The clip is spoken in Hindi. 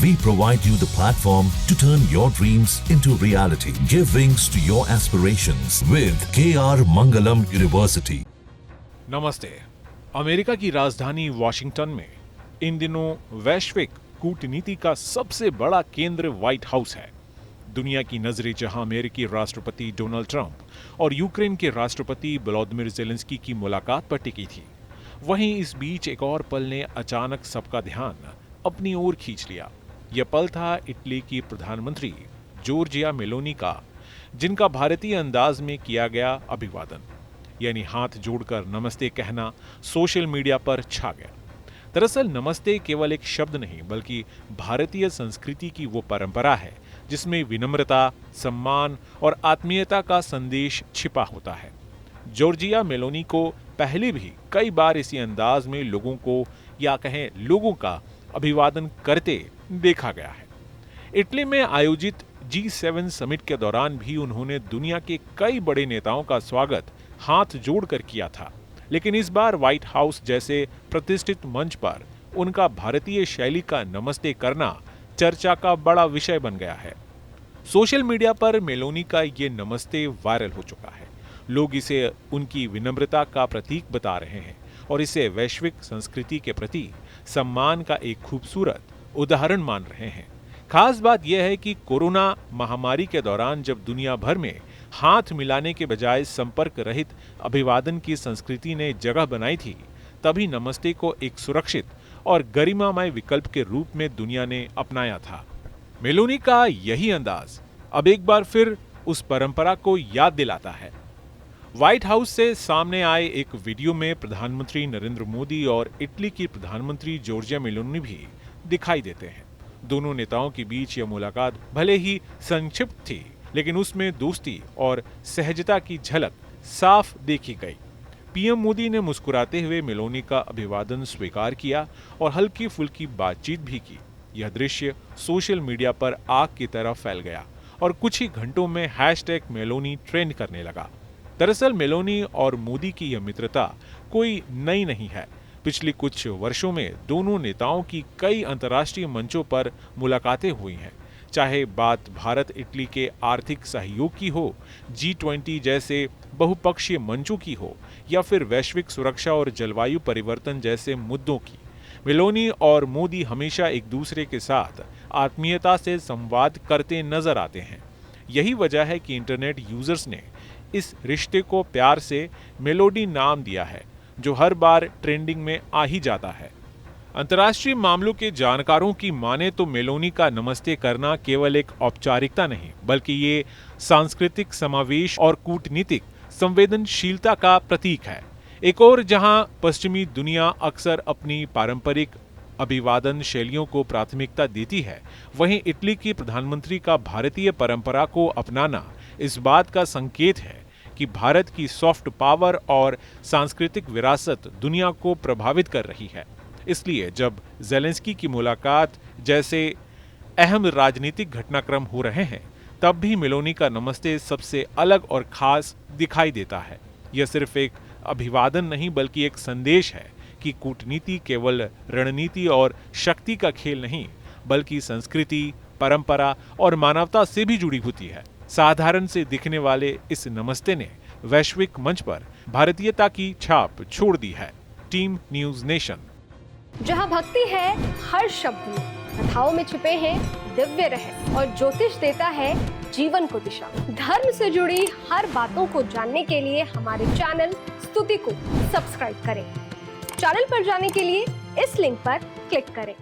We provide you the platform to turn your dreams into reality. Give wings to your aspirations with KR Mangalam University. नमस्ते। अमेरिका की राजधानी वॉशिंगटन में इन दिनों वैश्विक कूटनीति का सबसे बड़ा केंद्र व्हाइट हाउस है। दुनिया की नजरें जहां अमेरिकी राष्ट्रपति डोनाल्ड ट्रंप और यूक्रेन के राष्ट्रपति वोलोदिमीर ज़ेलेंस्की की मुलाकात पर टिकी थी, वहीं इस बीच एक और पल ने अचानक सबका ध्यान अपनी ओर खींच लिया। यह पल था इटली की प्रधानमंत्री जॉर्जिया मेलोनी का, जिनका भारतीय अंदाज में किया गया अभिवादन, यानी हाथ जोड़कर नमस्ते कहना सोशल मीडिया पर छा गया। दरअसल नमस्ते केवल एक शब्द नहीं, बल्कि भारतीय संस्कृति की वो परंपरा है जिसमें विनम्रता, सम्मान और आत्मीयता का संदेश छिपा होता है। जॉर्जिया मेलोनी को पहले भी कई बार इसी अंदाज में लोगों को या कहें लोगों का अभिवादन करते देखा गया है। इटली में आयोजित G7 समिट के दौरान भी उन्होंने दुनिया के कई बड़े नेताओं का स्वागत हाथ जोड़कर किया था, लेकिन इस बार व्हाइट हाउस जैसे प्रतिष्ठित मंच पर उनका भारतीय शैली का नमस्ते करना चर्चा का बड़ा विषय बन गया है। सोशल मीडिया पर मेलोनी का ये नमस्ते वायरल हो चुका है। लोग इसे उनकी विनम्रता का प्रतीक बता रहे हैं और इसे वैश्विक संस्कृति के प्रति सम्मान का एक खूबसूरत उदाहरण मान रहे हैं। खास बात यह है कि कोरोना महामारी के दौरान जब दुनिया भर में हाथ मिलाने के बजाय संपर्क रहित अभिवादन की संस्कृति ने जगह बनाई थी, तभी नमस्ते को एक सुरक्षित और गरिमामय विकल्प के रूप में दुनिया ने अपनाया था। मेलोनी का यही अंदाज अब एक बार फिर उस परंपरा को याद दिलाता है। व्हाइट हाउस से सामने आए एक वीडियो में प्रधानमंत्री नरेंद्र मोदी और इटली की प्रधानमंत्री जॉर्जिया मेलोनी भी दिखाई देते हैं। दोनों नेताओं के बीच यह मुलाकात भले ही संक्षिप्त थी, लेकिन उसमें दोस्ती और सहजता की झलक साफ देखी गई। पीएम मोदी ने मुस्कुराते हुए मेलोनी का अभिवादन स्वीकार किया और हल्की फुल्की बातचीत भी की। यह दृश्य सोशल मीडिया पर आग की तरह फैल गया और कुछ ही घंटों में #मेलोनी ट्रेंड करने लगा। दरअसल मेलोनी और मोदी की यह मित्रता कोई नई नहीं है। पिछले कुछ वर्षों में दोनों नेताओं की कई अंतर्राष्ट्रीय मंचों पर मुलाकातें हुई हैं। चाहे बात भारत इटली के आर्थिक सहयोग की हो, G20 जैसे बहुपक्षीय मंचों की हो, या फिर वैश्विक सुरक्षा और जलवायु परिवर्तन जैसे मुद्दों की, मेलोनी और मोदी हमेशा एक दूसरे के साथ आत्मीयता से संवाद करते नजर आते हैं। यही वजह है कि इंटरनेट यूजर्स ने इस रिश्ते को प्यार से मेलोडी नाम दिया है, जो हर बार ट्रेंडिंग में आ ही जाता है। अंतर्राष्ट्रीय मामलों के जानकारों की माने तो मेलोनी का नमस्ते करना केवल एक औपचारिकता नहीं, बल्कि ये सांस्कृतिक समावेश और कूटनीतिक संवेदनशीलता का प्रतीक है। एक और जहां पश्चिमी दुनिया अक्सर अपनी पारंपरिक अभिवादन शैलियों को प्राथमिकता देती है, वहीं इटली की प्रधानमंत्री का भारतीय परंपरा को अपनाना इस बात का संकेत है कि भारत की सॉफ्ट पावर और सांस्कृतिक विरासत दुनिया को प्रभावित कर रही है। इसलिए जब ज़ेलेंस्की की मुलाकात जैसे अहम राजनीतिक घटनाक्रम हो रहे हैं, तब भी मेलोनी का नमस्ते सबसे अलग और खास दिखाई देता है। यह सिर्फ एक अभिवादन नहीं, बल्कि एक संदेश है कि कूटनीति केवल रणनीति और शक्ति का खेल नहीं, बल्कि संस्कृति, परंपरा और मानवता से भी जुड़ी होती है। साधारण से दिखने वाले इस नमस्ते ने वैश्विक मंच पर भारतीयता की छाप छोड़ दी है। Team news nation. जहां भक्ति है हर शब्द में, कथाओं में छुपे हैं दिव्य रहस्य और ज्योतिष देता है जीवन को दिशा। धर्म से जुड़ी हर बातों को जानने के लिए हमारे चैनल स्तुति को सब्सक्राइब करें। चैनल पर जाने के लिए इस लिंक पर क्लिक करें।